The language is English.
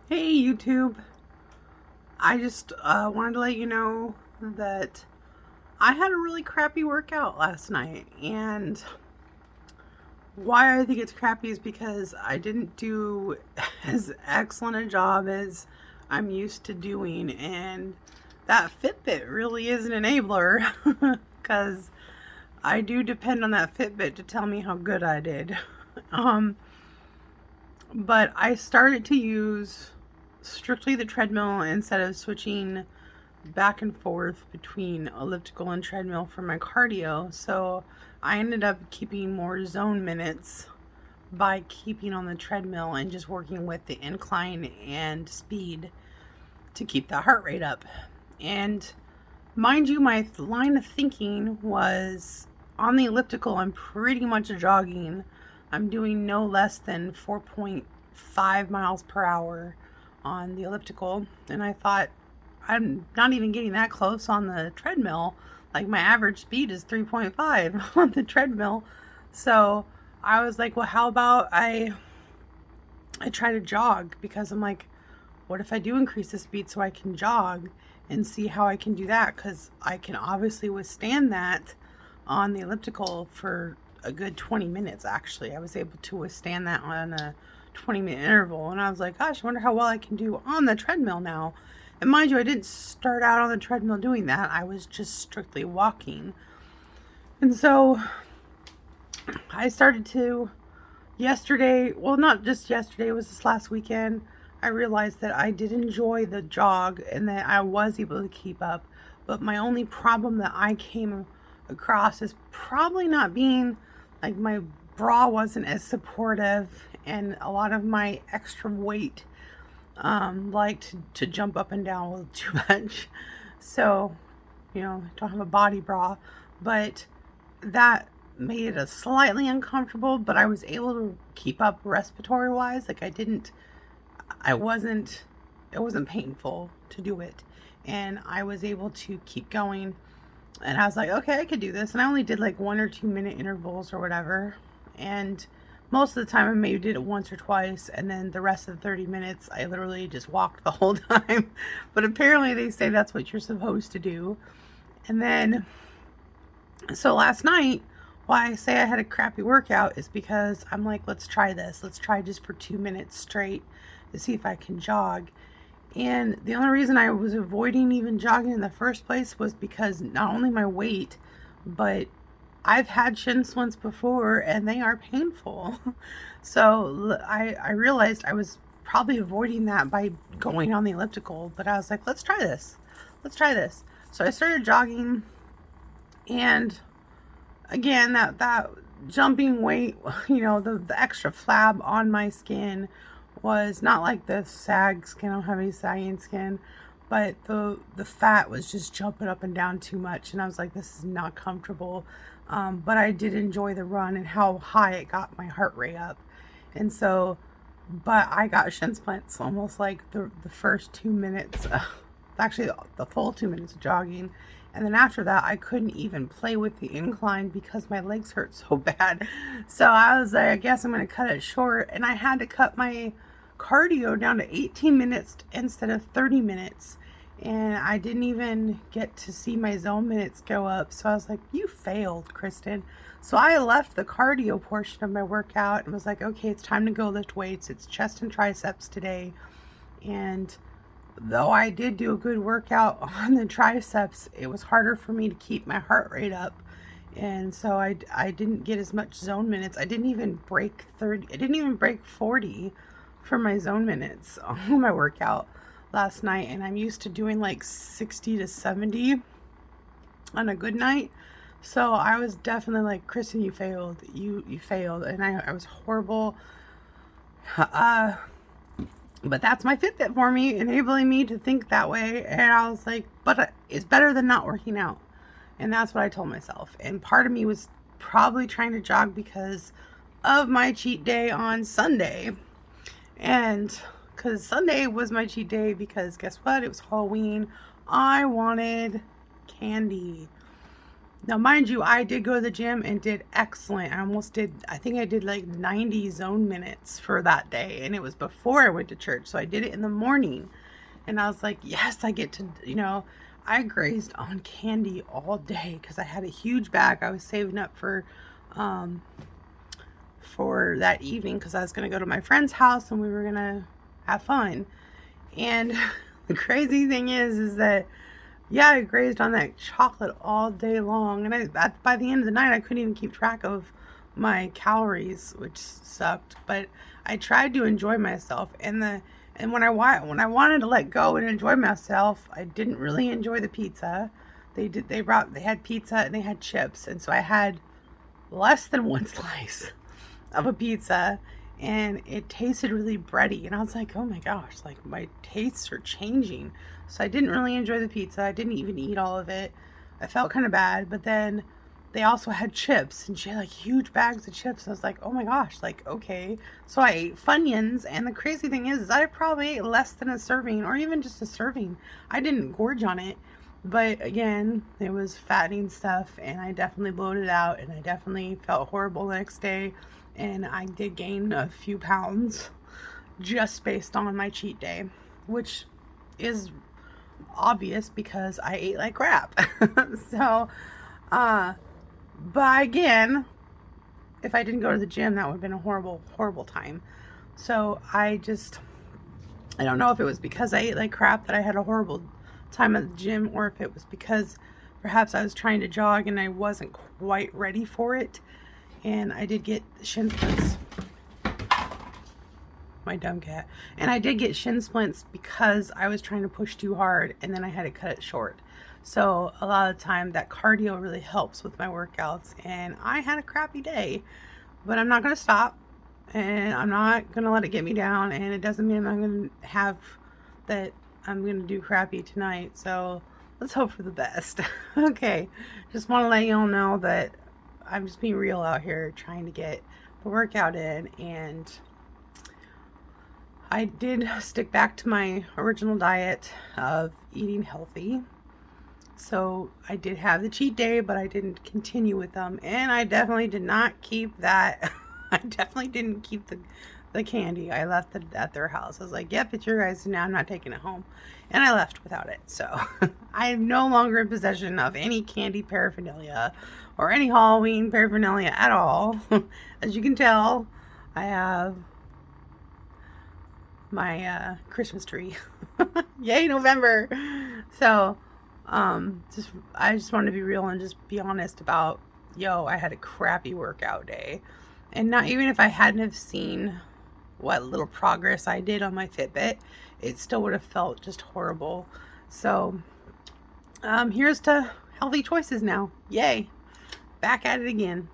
Hey YouTube, I just wanted to let you know that I had a really crappy workout last night, and why I think it's crappy is because I didn't do as excellent a job as I'm used to doing, and that Fitbit really is an enabler because I do depend on that Fitbit to tell me how good I did. um, but I started to use strictly the treadmill instead of switching back and forth between elliptical and treadmill for my cardio. So I ended up keeping more zone minutes by keeping on the treadmill and just working with the incline and speed to keep the heart rate up. And mind you, my line of thinking was on the elliptical, I'm pretty much jogging. I'm doing no less than 4.5 miles per hour on the elliptical. And I thought, I'm not even getting that close on the treadmill. Like my average speed is 3.5 on the treadmill. So I was like, well, how about I try to jog, because I'm like, what if I do increase the speed so I can jog and see how I can do that? Because I can obviously withstand that on the elliptical for a good 20 minutes. Actually, I was able to withstand that on a 20-minute interval, and I was like, gosh, I wonder how well I can do on the treadmill now. And mind you, I didn't start out on the treadmill doing that. I was just strictly walking. And so I started to yesterday, well, not just yesterday, it was this last weekend. I realized that I did enjoy the jog and that I was able to keep up. But my only problem that I came across is probably not being like my bra wasn't as supportive, and a lot of my extra weight liked to jump up and down a little too much. So, don't have a body bra, but that made it a slightly uncomfortable, but I was able to keep up respiratory wise. Like it wasn't painful to do it. And I was able to keep going. And I was like, okay, I could do this. And I only did like 1 or 2 minute intervals or whatever. And most of the time I maybe did it once or twice. And then the rest of the 30 minutes, I literally just walked the whole time. But apparently they say that's what you're supposed to do. And then, so last night, why I say I had a crappy workout is because I'm like, let's try this. Let's try just for 2 minutes straight to see if I can jog. And the only reason I was avoiding even jogging in the first place was because not only my weight, but I've had shin splints before and they are painful. So I realized I was probably avoiding that by going on the elliptical, but I was like, let's try this. Let's try this. So I started jogging, and again, that jumping weight, the extra flab on my skin was not like the sag skin. I don't have any sagging skin, but the fat was just jumping up and down too much, and I was like, this is not comfortable. But I did enjoy the run and how high it got my heart rate up, and so, but I got shin splints almost like the first 2 minutes, actually the full 2 minutes of jogging. And then after that, I couldn't even play with the incline because my legs hurt so bad. So I was like, I guess I'm going to cut it short. And I had to cut my cardio down to 18 minutes instead of 30 minutes. And I didn't even get to see my zone minutes go up. So I was like, you failed, Kristen. So I left the cardio portion of my workout and was like, okay, it's time to go lift weights. It's chest and triceps today. And though I did do a good workout on the triceps, it was harder for me to keep my heart rate up. And so I didn't get as much zone minutes. I didn't even break 30. I didn't even break 40 for my zone minutes on my workout last night. And I'm used to doing like 60 to 70 on a good night. So I was definitely like, Kristen, you failed. You failed. And I was horrible. But that's my Fitbit for me, enabling me to think that way. And I was like, but it's better than not working out. And that's what I told myself. And part of me was probably trying to jog because of my cheat day on Sunday. And because Sunday was my cheat day, because guess what? It was Halloween. I wanted candy. Now, mind you, I did go to the gym and did excellent. I think I did like 90 zone minutes for that day. And it was before I went to church. So I did it in the morning. And I was like, yes, I get to, I grazed on candy all day because I had a huge bag I was saving up um, for that evening because I was going to go to my friend's house and we were going to have fun. And the crazy thing is that yeah, I grazed on that chocolate all day long, and by the end of the night, I couldn't even keep track of my calories, which sucked. But I tried to enjoy myself, and when I wanted to let go and enjoy myself, I didn't really enjoy the pizza. They had pizza and they had chips, and so I had less than one slice of a pizza, and it tasted really bready, and I was like, oh my gosh, like my tastes are changing. So I didn't really enjoy the pizza. I didn't even eat all of it. I felt kind of bad. But then they also had chips, and she had like huge bags of chips. I was like, oh my gosh, like, okay. So I ate Funyuns, and the crazy thing is I probably ate less than a serving, or even just a serving. I didn't gorge on it. But again, it was fattening stuff, and I definitely bloated out, and I definitely felt horrible the next day. And I did gain a few pounds just based on my cheat day, which is obvious because I ate like crap. So, but again, if I didn't go to the gym, that would have been a horrible, horrible time. So I don't know if it was because I ate like crap that I had a horrible time at the gym, or if it was because perhaps I was trying to jog and I wasn't quite ready for it. And I did get shin splints. My dumb cat. And I did get shin splints because I was trying to push too hard and then I had to cut it short. So a lot of the time that cardio really helps with my workouts, and I had a crappy day, but I'm not going to stop, and I'm not going to let it get me down, and it doesn't mean I'm going to have that I'm going to do crappy tonight. So let's hope for the best. Okay. Just want to let you all know that I'm just being real out here trying to get the workout in, and I did stick back to my original diet of eating healthy. So I did have the cheat day, but I didn't continue with them. And I definitely did not keep that. I definitely didn't keep the candy. I left it at their house. I was like, yep, it's your guys' now. I'm not taking it home. And I left without it. So I am no longer in possession of any candy paraphernalia or any Halloween paraphernalia at all. As you can tell, I have my Christmas tree. Yay, November. So I just wanted to be real and just be honest about, I had a crappy workout day. And not even if I hadn't have seen what little progress I did on my Fitbit, it still would have felt just horrible. So here's to healthy choices now. Yay. Back at it again.